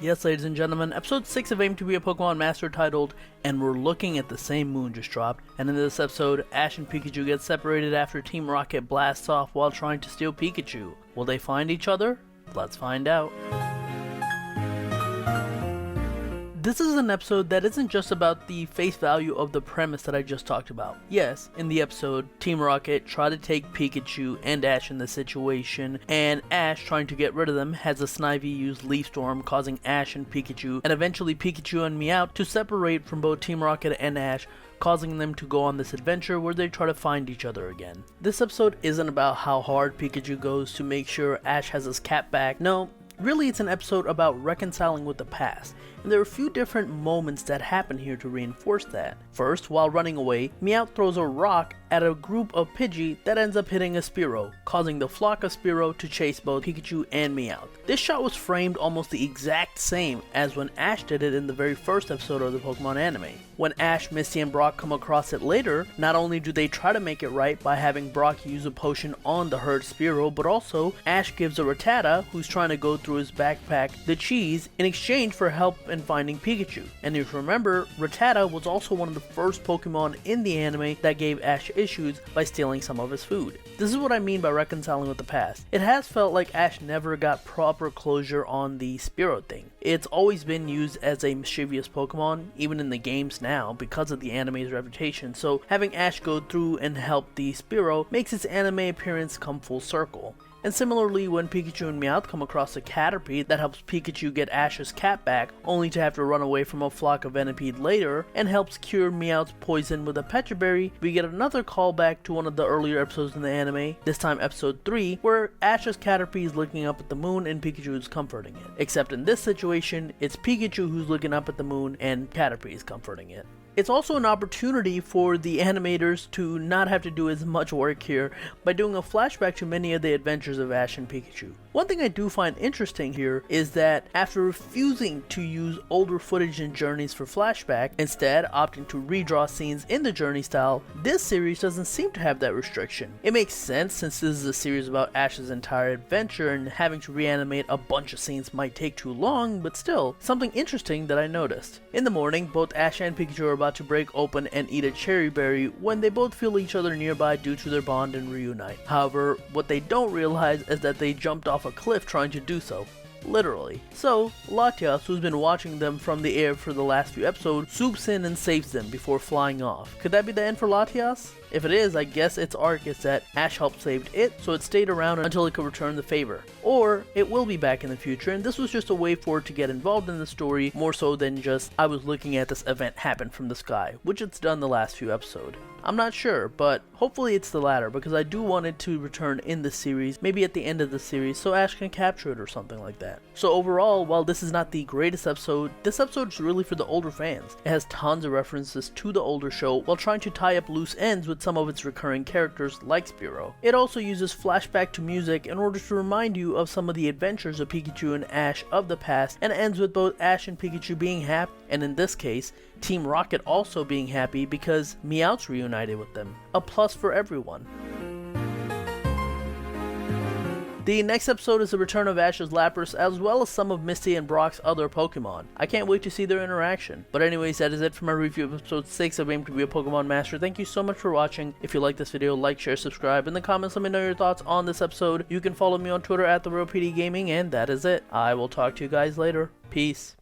Yes, ladies and gentlemen, episode 6 of Aim to be a Pokemon Master titled, And We're Looking at the Same Moon just dropped, and in this episode, Ash and Pikachu get separated after Team Rocket blasts off while trying to steal Pikachu. Will they find each other? Let's find out. This is an episode that isn't just about the face value of the premise that I just talked about. Yes, in the episode, Team Rocket try to take Pikachu and Ash in this situation, and Ash, trying to get rid of them, has a Snivy use Leaf Storm, causing Ash and Pikachu, and eventually Pikachu and Meowth, to separate from both Team Rocket and Ash, causing them to go on this adventure where they try to find each other again. This episode isn't about how hard Pikachu goes to make sure Ash has his cap back. No, really it's an episode about reconciling with the past. And there are a few different moments that happen here to reinforce that. First, while running away, Meowth throws a rock at a group of Pidgey that ends up hitting a Spearow, causing the flock of Spearow to chase both Pikachu and Meowth. This shot was framed almost the exact same as when Ash did it in the very first episode of the Pokemon anime. When Ash, Misty, and Brock come across it later, not only do they try to make it right by having Brock use a potion on the hurt Spearow, but also Ash gives a Rattata, who's trying to go through his backpack, the cheese in exchange for help in finding Pikachu. And if you remember, Rattata was also one of the first Pokemon in the anime that gave Ash issues by stealing some of his food. This is what I mean by reconciling with the past. It has felt like Ash never got proper closure on the Spearow thing. It's always been used as a mischievous Pokemon, even in the games now, because of the anime's reputation, so having Ash go through and help the Spearow makes its anime appearance come full circle. And similarly, when Pikachu and Meowth come across a Caterpie that helps Pikachu get Ash's cap back, only to have to run away from a flock of Venipede later, and helps cure Meowth's poison with a Pecha Berry, we get another callback to one of the earlier episodes in the anime, this time episode 3, where Ash's Caterpie is looking up at the moon and Pikachu is comforting it. Except in this situation, it's Pikachu who's looking up at the moon and Caterpie is comforting it. It's also an opportunity for the animators to not have to do as much work here by doing a flashback to many of the adventures of Ash and Pikachu. One thing I do find interesting here is that after refusing to use older footage in Journeys for flashback, instead opting to redraw scenes in the Journey style, this series doesn't seem to have that restriction. It makes sense since this is a series about Ash's entire adventure and having to reanimate a bunch of scenes might take too long, but still, something interesting that I noticed. In the morning, both Ash and Pikachu are about to break open and eat a cherry berry when they both feel each other nearby due to their bond and reunite. However, what they don't realize is that they jumped off a cliff trying to do so. Literally. So, Latias, who's been watching them from the air for the last few episodes, swoops in and saves them before flying off. Could that be the end for Latias? If it is, I guess its arc is that Ash helped save it, so it stayed around until it could return the favor. Or, it will be back in the future, and this was just a way for it to get involved in the story, more so than just, I was looking at this event happen from the sky, which it's done the last few episodes. I'm not sure, but hopefully it's the latter, because I do want it to return in the series, maybe at the end of the series, so Ash can capture it or something like that. So overall, while this is not the greatest episode, this episode is really for the older fans. It has tons of references to the older show, while trying to tie up loose ends with some of its recurring characters like Spearow. It also uses flashback to music in order to remind you of some of the adventures of Pikachu and Ash of the past, and ends with both Ash and Pikachu being happy, and in this case, Team Rocket also being happy because Meowth's reunited with them. A plus for everyone. The next episode is the return of Ash's Lapras, as well as some of Misty and Brock's other Pokemon. I can't wait to see their interaction. But anyways, that is it for my review of episode 6 of Aim to be a Pokemon Master. Thank you so much for watching. If you like this video, like, share, subscribe. In the comments, let me know your thoughts on this episode. You can follow me on Twitter at PdGaming, and that is it. I will talk to you guys later. Peace.